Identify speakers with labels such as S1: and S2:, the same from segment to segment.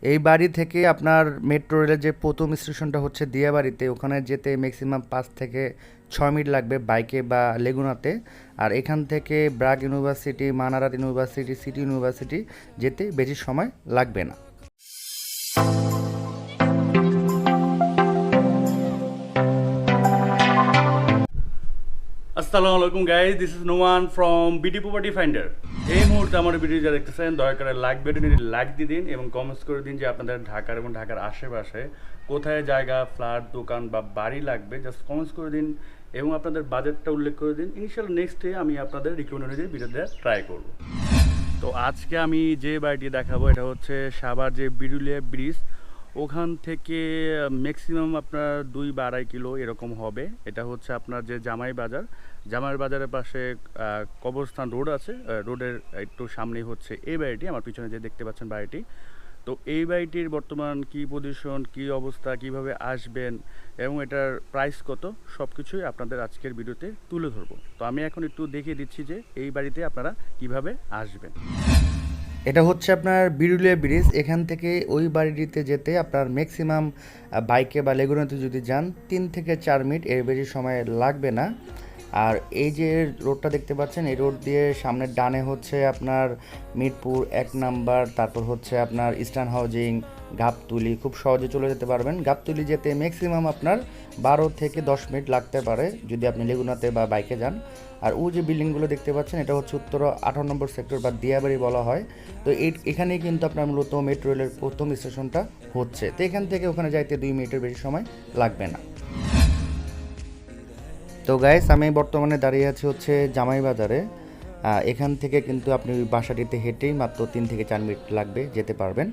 S1: এই বাড়ি থেকে আপনার মেট্রো রেলের যে প্রথম স্টেশনটা হচ্ছে দিয়াবাড়িতে, ওখানে যেতে ম্যাক্সিমাম 5 থেকে 6 মিনিট লাগবে বাইকে বা লেগুনাতে। আর এখান থেকে BRAC university, Manarat university, city university যেতে বেশি সময় লাগবে না।
S2: আসসালামু আলাইকুম guys, this is Noman from BD property finder. এই মুহূর্তে আমার ভিডিও যা দেখতেছেন, দয়া করে লাইক বাটনে লাইক দিয়ে দিন এবং কমেন্টস করে দিন যে আপনাদের ঢাকার এবং ঢাকার আশেপাশে কোথায় জায়গা, ফ্ল্যাট, দোকান বা বাড়ি লাগবে। জাস্ট কমেন্টস করে দিন এবং আপনাদের বাজেটটা উল্লেখ করে দিন। ইনিশিয়াল নেক্সট ডে আমি আপনাদের রিকমেন্ড অনুযায়ী ভিডিও দেওয়ার ট্রাই করব। তো আজকে আমি যে বাড়িটি দেখাবো এটা হচ্ছে সাভার যে বিরুলিয়া ব্রিজ, ওখান থেকে ম্যাক্সিমাম আপনার 2 বা 2.5 কিলো এরকম হবে। এটা হচ্ছে আপনার যে জামাই বাজার, জামাই বাজারের পাশে কবরস্থান রোড আছে, রোডের একটু সামনেই হচ্ছে এই বাড়িটি। আমার পিছনে যে দেখতে পাচ্ছেন বাড়িটি, তো এই বাড়িটির বর্তমান কি পজিশন, কি অবস্থা, কিভাবে আসবেন এবং এটার প্রাইস কত, সব কিছুই আপনাদের আজকের ভিডিওতে তুলে ধরবো। তো আমি এখন একটু দেখিয়ে দিচ্ছি যে এই বাড়িতে আপনারা কিভাবে আসবেন।
S1: এটা হচ্ছে আপনার বিরুলিয়া ব্রিজ। এখান থেকে ওই বাড়িটিতে যেতে আপনার ম্যাক্সিমাম বাইকে বা লেগুনাতে যদি যান 3 থেকে 4 মিনিট, এর বেশি সময় লাগবে না। আর এই যে রোডটা দেখতে পাচ্ছেন, এই রোড দিয়ে সামনের ডানে হচ্ছে আপনার মিরপুর 1 নাম্বার, তারপর হচ্ছে আপনার ইস্টার্ন হাউজিং, গাবতলী। খুব সহজে চলে যেতে পারবেন। গাবতলী যেতে ম্যাক্সিমাম আপনার 12 থেকে 10 মিনিট লাগতে পারে যদি আপনি লেগুনাতে বা বাইকে যান। আর ওই যে বিল্ডিংগুলো দেখতে পাচ্ছেন, এটা হচ্ছে উত্তর 18 নম্বর সেক্টর বা দিয়াবাড়ি বলা হয়। তো এখানেই কিন্তু আপনার মূলত মেট্রো রেলের প্রথম স্টেশনটা হচ্ছে। তো এখান থেকে ওখানে যাইতে 2 মিনিটের বেশি সময় লাগবে না। তো গাইস, আমি বর্তমানে দাঁড়িয়ে আছি হচ্ছে জামাই বাজারে। এখান থেকে কিন্তু আপনি ওই বাসাটিতে হেঁটেই মাত্র 3 থেকে 4 মিনিট লাগবে, যেতে পারবেন।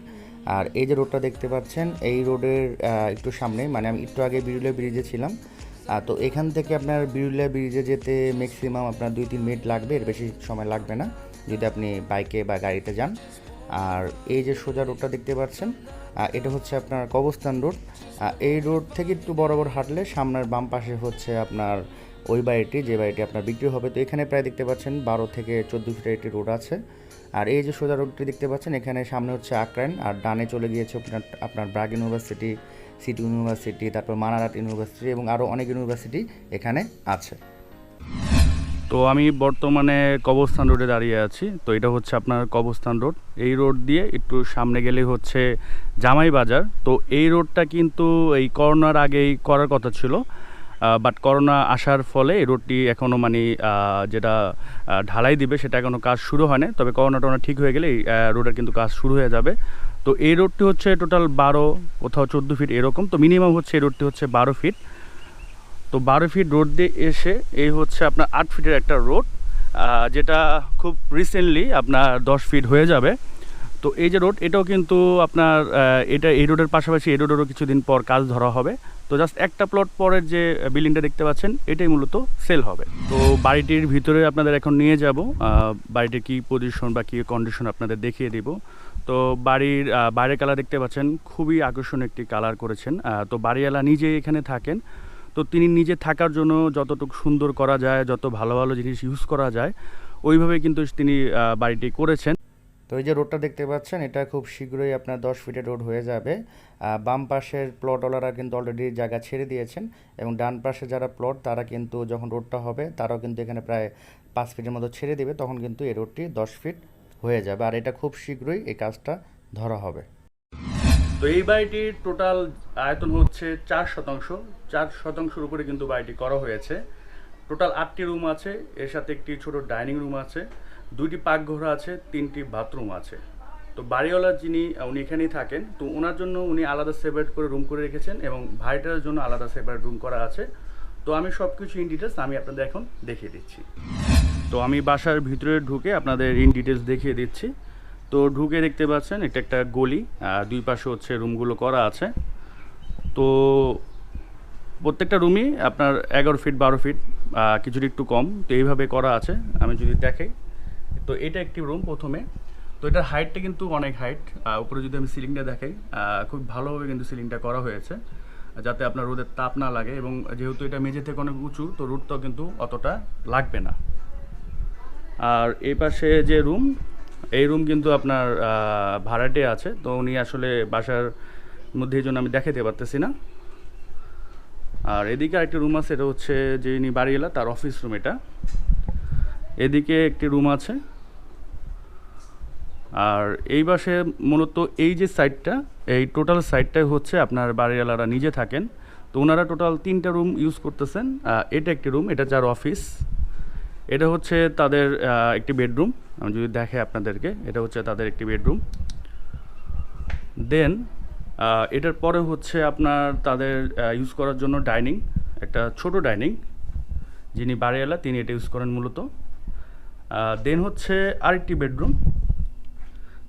S1: আর এই যে রোডটা দেখতে পাচ্ছেন, এই রোডের একটু সামনে, মানে আমি একটু আগে বিরুলিয়া ব্রিজে ছিলাম। তো এখান থেকে আপনার বিরুলিয়া ব্রিজে যেতে ম্যাক্সিমাম আপনার 2-3 মিনিট লাগবে, এর বেশি সময় লাগবে না যদি আপনি বাইকে বা গাড়িতে যান। আর এই যে সোজা রোডটা দেখতে পাচ্ছেন, এটা হচ্ছে আপনার কবরস্থান রোড। এই রোড থেকে একটু বরাবর হাঁটলে সামনের বাম পাশে হচ্ছে আপনার ওই বাড়িটি, যে বাড়িটি আপনার বিক্রি হবে। তো এখানে প্রায় দেখতে পাচ্ছেন 12 থেকে 14 ফিটের একটি রোড আছে। আর এই যে সোজা রোডটি দেখতে পাচ্ছেন, এখানে সামনে হচ্ছে আক্রাইন, আর ডানে চলে গিয়েছে আপনার আপনার ব্রাগ ইউনিভার্সিটি, সিটি ইউনিভার্সিটি, তারপর মানারাত ইউনিভার্সিটি এবং আরও অনেক ইউনিভার্সিটি এখানে আছে।
S2: তো আমি বর্তমানে কবরস্থান রোডে দাঁড়িয়ে আছি। তো এটা হচ্ছে আপনার কবরস্থান রোড। এই রোড দিয়ে একটু সামনে গেলে হচ্ছে জামাই বাজার। তো এই রোডটা কিন্তু এই করোনার আগেই করার কথা ছিল, বাট করোনা আসার ফলে এই রোডটি এখনও মানে যেটা ঢালাই দিবে সেটা এখনও কাজ শুরু হয় না। তবে করোনা টরোনা ঠিক হয়ে গেলে এই রোডের কিন্তু কাজ শুরু হয়ে যাবে। তো এই রোডটি হচ্ছে টোটাল 12, কোথাও 14 ফিট এরকম। তো মিনিমাম হচ্ছে এই রোডটি হচ্ছে 12 ফিট। তো 12 ফিট রোড দিয়ে এসে এই হচ্ছে আপনার 8 ফিটের একটা রোড, যেটা খুব রিসেন্টলি আপনার 10 ফিট হয়ে যাবে। তো এই যে রোড, এটাও কিন্তু আপনার এটা এই রোডের পাশাপাশি এই রোডেরও কিছুদিন পর কাজ ধরা হবে। তো জাস্ট একটা প্লট পরের যে বিল্ডিংটা দেখতে পাচ্ছেন, এটাই মূলত সেল হবে। তো বাড়িটির ভিতরে আপনাদের এখন নিয়ে যাব, বাড়িটির কী পজিশন বা কী কন্ডিশন আপনাদের দেখিয়ে দিব। তো বাড়ির বাইরের কালার দেখতে পাচ্ছেন, খুবই আকর্ষণীয় একটি কালার করেছেন। তো বাড়িওয়ালা নিজেই এখানে থাকেন। তো তিনি নিজে থাকার জন্য যতটুকু সুন্দর করা যায়, যত ভালো ভালো জিনিস ইউজ করা যায়, ওইভাবে কিন্তু তিনি বাড়িটি করেছেন।
S1: তো এই যে রোডটা দেখতে পাচ্ছেন, এটা খুব শীঘ্রই আপনার 10 ফিটের রোড হয়ে যাবে। বাম পাশের প্লটওয়ালারা কিন্তু অলরেডি জায়গা ছেড়ে দিয়েছেন, এবং ডান পাশে যারা প্লট তারা কিন্তু যখন রোডটা হবে তারাও কিন্তু এখানে প্রায় 5 ফিটের মতো ছেড়ে দেবে, তখন কিন্তু এই রোডটি 10 ফিট হয়ে যাবে। আর এটা খুব শীঘ্রই এই কাজটা ধরা হবে।
S2: তো এই বাড়িটির টোটাল আয়তন হচ্ছে 4 শতাংশ। 4 শতাংশের উপরে কিন্তু বাড়িটি করা হয়েছে। টোটাল 8টি রুম আছে, এর সাথে একটি ছোট ডাইনিং রুম আছে, 2টি পাকঘর আছে, 3টি বাথরুম আছে। তো বাড়িওয়ালা যিনি, উনি এখানেই থাকেন। তো ওনার জন্য উনি আলাদা সেপারেট করে রুম করে রেখেছেন এবং ভাইটার জন্য আলাদা সেপারেট রুম করা আছে। তো আমি সব কিছু ইন ডিটেলস আমি আপনাদের এখন দেখিয়ে দিচ্ছি। তো আমি বাসার ভিতরে ঢুকে আপনাদের ইন ডিটেলস দেখিয়ে দিচ্ছি। তো ঢুকে দেখতে পাচ্ছেন এটা একটা গলি, দুই পাশে হচ্ছে রুমগুলো করা আছে। তো প্রত্যেকটা রুমই আপনার 11 ফিট 12 ফিট, কিছুটা একটু কম, তো এইভাবে করা আছে। আমি যদি দেখাই, তো এটা একটি রুম প্রথমে। তো এটার হাইটটা কিন্তু অনেক হাইট। উপরে যদি আমি সিলিংটা দেখাই, খুব ভালোভাবে কিন্তু সিলিংটা করা হয়েছে যাতে আপনার রোদের তাপ না লাগে, এবং যেহেতু এটা মেঝে থেকে অনেক উঁচু, তো রোদটাও কিন্তু অতটা লাগবে না। আর এই পাশে যে রুম, এই রুম কিন্তু আপনার ভাড়াটে আছে, তো উনি আসলে বাসার মধ্যে এই জন্য আমি দেখাতে পারতেছি না। আর এদিকে আরেকটি রুম আছে, এটা হচ্ছে যে ইনি বাড়িওয়ালা তার অফিস রুম এটা। এদিকে একটি রুম আছে। আর এই পাশে মূলত এই যে সাইডটা, এই টোটাল সাইডটাই হচ্ছে আপনার বাড়িওয়ালারা নিজে থাকেন। তো ওনারা টোটাল 3টা রুম ইউজ করতেছেন। এটা একটি রুম, এটা যার অফিস। এটা হচ্ছে তাদের একটি বেডরুম। আমি যদি দেখে আপনাদেরকে, এটা হচ্ছে তাদের একটি বেডরুম। দেন এটার পরে হচ্ছে আপনার তাদের ইউজ করার জন্য ডাইনিং, একটা ছোট ডাইনিং। যিনি বাড়িওয়ালা তিনি এটা ইউজ করেন মূলত। দেন হচ্ছে আরেকটি বেডরুম,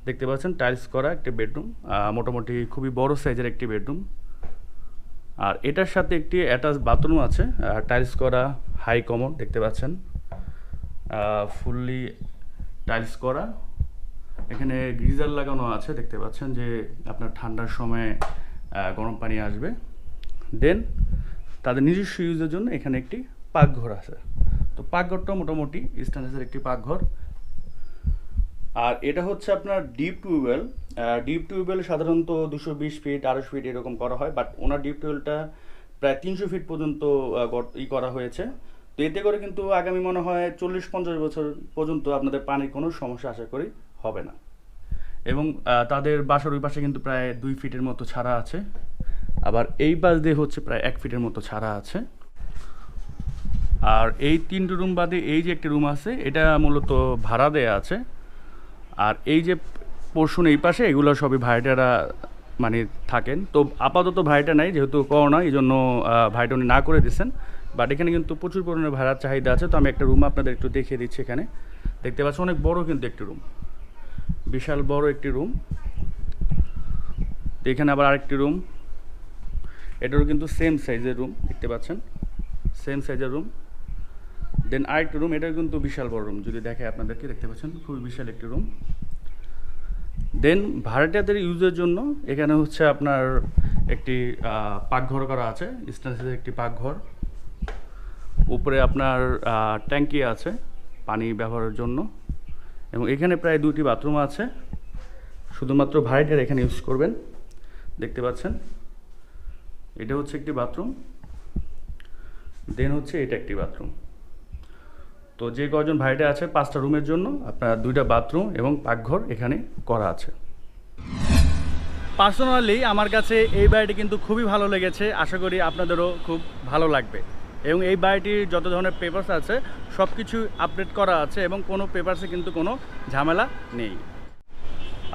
S2: দেখতে পাচ্ছেন টাইলস করা একটি বেডরুম, মোটামুটি খুবই বড় সাইজের একটি বেডরুম। আর এটার সাথে একটি অ্যাটাচ বাথরুম আছে, টাইলস করা, হাই কমোড দেখতে পাচ্ছেন, ফুললি টাইলস করা। এখানে গিজার লাগানো আছে, দেখতে পাচ্ছেন যে আপনার ঠান্ডার সময় গরম পানি আসবে। দেন তাদের নিজস্ব ইউজের জন্য এখানে একটি পাকঘর আছে। তো পাকঘরটা মোটামুটি স্ট্যান্ডার্ডের একটি পাকঘর। আর এটা হচ্ছে আপনার ডিপ টিউবওয়েল। ডিপ টিউবওয়েল সাধারণত 220 ফিট 250 ফিট এরকম করা হয়, বাট ওনার ডিপ টিউবওয়েলটা প্রায় 300 ফিট পর্যন্ত করা হয়েছে। তো এতে করে কিন্তু আগামী মনে হয় 40-50 বছর পর্যন্ত আপনাদের পানির কোনো সমস্যা আশা করি হবে না। এবং তাদের বাসার ওই পাশে কিন্তু প্রায় 2 ফিটের মতো ছাড়া আছে, আবার এই পাশ দিয়ে হচ্ছে প্রায় 1 ফিটের মতো ছাড়া আছে। আর এই 3টি রুম বাদে এই যে একটি রুম আছে, এটা মূলত ভাড়া দেয়া আছে। আর এই যে পোর্শন এই পাশে, এগুলো সবই ভাড়াটেরা মানে থাকেন। তো আপাতত ভাড়াটা নাই, যেহেতু করোনা, এই জন্য ভাড়াটা উনি না করে দিচ্ছেন। বাট এখানে কিন্তু প্রচুর পরিমাণে ভাড়ার চাহিদা আছে। তো আমি একটা রুম আপনাদের একটু দেখিয়ে দিচ্ছি। এখানে দেখতে পাচ্ছেন অনেক বড় কিন্তু একটি রুম, বিশাল বড় একটি রুম। তো এখানে আবার আরেকটি রুম, এটারও কিন্তু সেম সাইজের রুম, দেখতে পাচ্ছেন সেম সাইজের রুম। দেন আরেকটি রুম, এটাও কিন্তু বিশাল বড় রুম, যদি দেখে আপনাদেরকে, দেখতে পাচ্ছেন খুবই বিশাল একটি রুম। দেন ভাড়াটিয়াদের ইউজের জন্য এখানে হচ্ছে আপনার একটি পাকঘর করা আছে, স্ট্যান্ডার্ডের একটি পাকঘর। উপরে আপনার ট্যাঙ্কি আছে পানি ব্যবহারের জন্য, এবং এখানে প্রায় 2টি বাথরুম আছে। শুধুমাত্র ভাড়াটিয়ারা এখানে ইউজ করবেন, দেখতে পাচ্ছেন এটা হচ্ছে একটি বাথরুম। দেন হচ্ছে এটা একটি বাথরুম। তো যে কয়জন ভাড়াটে আছে 5টা রুমের জন্য আপনার 2টা বাথরুম এবং পাকঘর এখানে করা আছে। পার্সোনালি আমার কাছে এই বাড়িটি কিন্তু খুবই ভালো লেগেছে, আশা করি আপনাদেরও খুব ভালো লাগবে। এবং এই বাড়িটির যত ধরনের পেপারস আছে সব কিছু আপডেট করা আছে, এবং কোনো পেপারসে কিন্তু কোনো ঝামেলা নেই।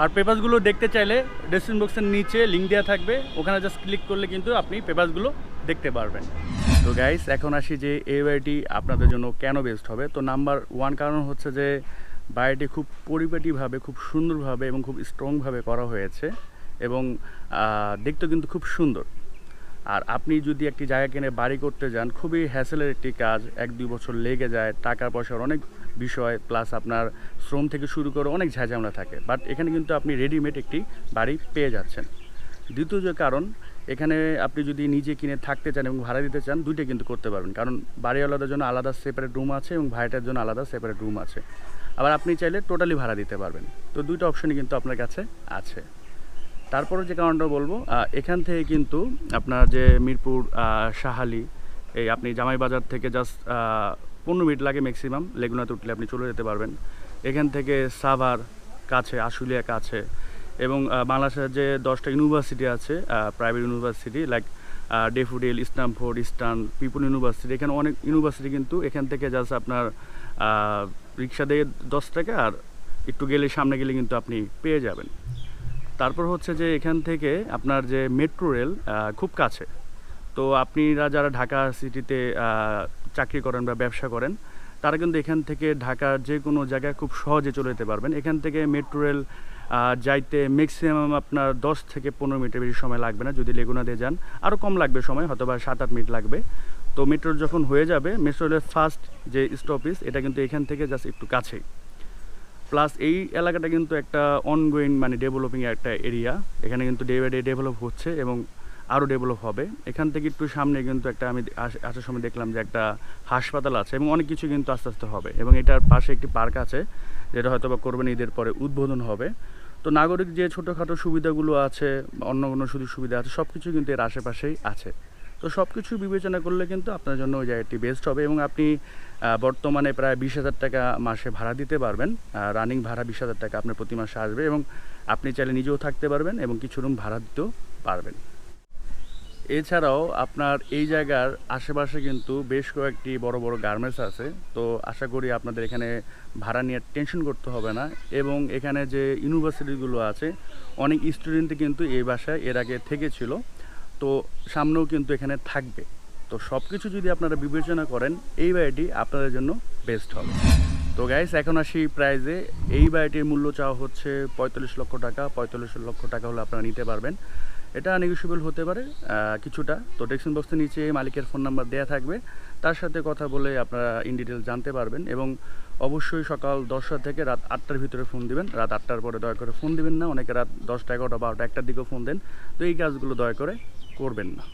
S2: আর পেপারসগুলো দেখতে চাইলে ডেসক্রিপশন বক্সের নিচে লিঙ্ক দেওয়া থাকবে, ওখানে জাস্ট ক্লিক করলে কিন্তু আপনি পেপারসগুলো দেখতে পারবেন। তো গাইস, এখন আসি যে এই বাড়িটি আপনাদের জন্য কেন বেস্ট হবে। তো নাম্বার 1 কারণ হচ্ছে যে বাড়িটি খুব পরিপাটিভাবে, খুব সুন্দরভাবে এবং খুব স্ট্রংভাবে করা হয়েছে, এবং দেখতে কিন্তু খুব সুন্দর। আর আপনি যদি একটি জায়গা কিনে বাড়ি করতে যান, খুবই হ্যাসেলের একটি কাজ, 1-2 বছর লেগে যায়, টাকা পয়সার অনেক বিষয়, প্লাস আপনার শ্রম থেকে শুরু করে অনেক ঝামেলা থাকে। বাট এখানে কিন্তু আপনি রেডিমেড একটি বাড়ি পেয়ে যাচ্ছেন। দ্বিতীয় যে কারণ, এখানে আপনি যদি নিজে কিনে থাকতে চান এবং ভাড়া দিতে চান, দুইটা কিন্তু করতে পারবেন। কারণ বাড়িওয়ালাদের জন্য আলাদা সেপারেট রুম আছে এবং ভাড়াটার জন্য আলাদা সেপারেট রুম আছে। আবার আপনি চাইলে টোটালি ভাড়া দিতে পারবেন। তো দুইটা অপশনই কিন্তু আপনার কাছে আছে। তারপরে যে কারণটা বলবো, এখান থেকে কিন্তু আপনার যে মিরপুর শাহালি, এই আপনি জামাই বাজার থেকে জাস্ট 15 মিনিট লাগে ম্যাক্সিমাম, লেগুনাতে উঠলে আপনি চলে যেতে পারবেন। এখান থেকে সাভার কাছে, আশুলিয়া কাছে, এবং বাংলাদেশের যে 10টা ইউনিভার্সিটি আছে, private university like daffodil, Stamford, eastern, people university, এখানে অনেক ইউনিভার্সিটি কিন্তু এখান থেকে জাস্ট আপনার রিক্সা দিয়ে 10 টাকা, আর একটু গেলে সামনে গেলে কিন্তু আপনি পেয়ে যাবেন। তারপর হচ্ছে যে এখান থেকে আপনার যে মেট্রো রেল খুব কাছে। তো আপনারা যারা ঢাকা সিটিতে চাকরি করেন বা ব্যবসা করেন, তারা কিন্তু এখান থেকে ঢাকার যে কোনো জায়গায় খুব সহজে চলে যেতে পারবেন। এখান থেকে মেট্রো রেল যাইতে ম্যাক্সিমাম আপনার 10 থেকে 15 মিনিটের বেশি সময় লাগবে না। যদি লেগুনা দিয়ে যান আরও কম লাগবে সময়, হয়তো বা 7-8 মিনিট লাগবে। তো মেট্রো যখন হয়ে যাবে, মেট্রো রেলের ফার্স্ট যে স্টপেজ এটা কিন্তু এখান থেকে জাস্ট একটু কাছেই। প্লাস এই এলাকাটা কিন্তু একটা অনগোয়িং মানে ডেভেলপিং একটা এরিয়া, এখানে কিন্তু ডে বাই ডে ডেভেলপ হচ্ছে, এবং আরও ডেভেলপ হবে। এখান থেকে একটু সামনে কিন্তু একটা আমি আসার সময় দেখলাম যে একটা হাসপাতাল আছে এবং অনেক কিছু কিন্তু আস্তে আস্তে হবে, এবং এটার পাশে একটি পার্ক আছে যেটা হয়তো বা কোরবানি ঈদের পরে উদ্বোধন হবে। তো নাগরিক যে ছোটোখাটো সুবিধাগুলো আছে, অন্য কোনো সুযোগ সুবিধা আছে, সব কিছু কিন্তু এর আশেপাশেই আছে। তো সব কিছু বিবেচনা করলে কিন্তু আপনার জন্য ওই জায়গাটি বেস্ট হবে, এবং আপনি বর্তমানে প্রায় 20,000 টাকা মাসে ভাড়া দিতে পারবেন। রানিং ভাড়া 20,000 টাকা আপনার প্রতি মাসে আসবে, এবং আপনি চাইলে নিজেও থাকতে পারবেন এবং কিছু রুম ভাড়া দিতেও পারবেন। এছাড়াও আপনার এই জায়গার আশেপাশে কিন্তু বেশ কয়েকটি বড় বড় গার্মেন্টস আছে। তো আশা করি আপনাদের এখানে ভাড়া নিয়ে টেনশন করতে হবে না, এবং এখানে যে ইউনিভার্সিটিগুলো আছে অনেক স্টুডেন্টই কিন্তু এই বাসায় এর আগে থেকেছিল, তো সামনেও কিন্তু এখানে থাকবে। তো সব কিছু যদি আপনারা বিবেচনা করেন, এই বাড়িটি আপনাদের জন্য বেস্ট হবে। তো গাইস, এখন আসি প্রাইজে। এই বাড়িটির মূল্য চাওয়া হচ্ছে 45 লক্ষ টাকা। 45 লক্ষ টাকা হলে আপনারা নিতে পারবেন। এটা নেগোশিয়েবল হতে পারে কিছুটা। তো ডেসক্রিপশন বক্সের নিচে মালিকের ফোন নাম্বার দেওয়া থাকবে, তার সাথে কথা বলে আপনারা ইন ডিটেল জানতে পারবেন। এবং অবশ্যই সকাল 10টা থেকে রাত 8টার ভিতরে ফোন দিবেন। রাত 8টার পরে দয়া করে ফোন দিবেন না। অনেকে রাত 10টা, 11টা, 12টা, 1টার দিকেও ফোন দেন। তো এই কাজগুলো দয়া করে করবেন না।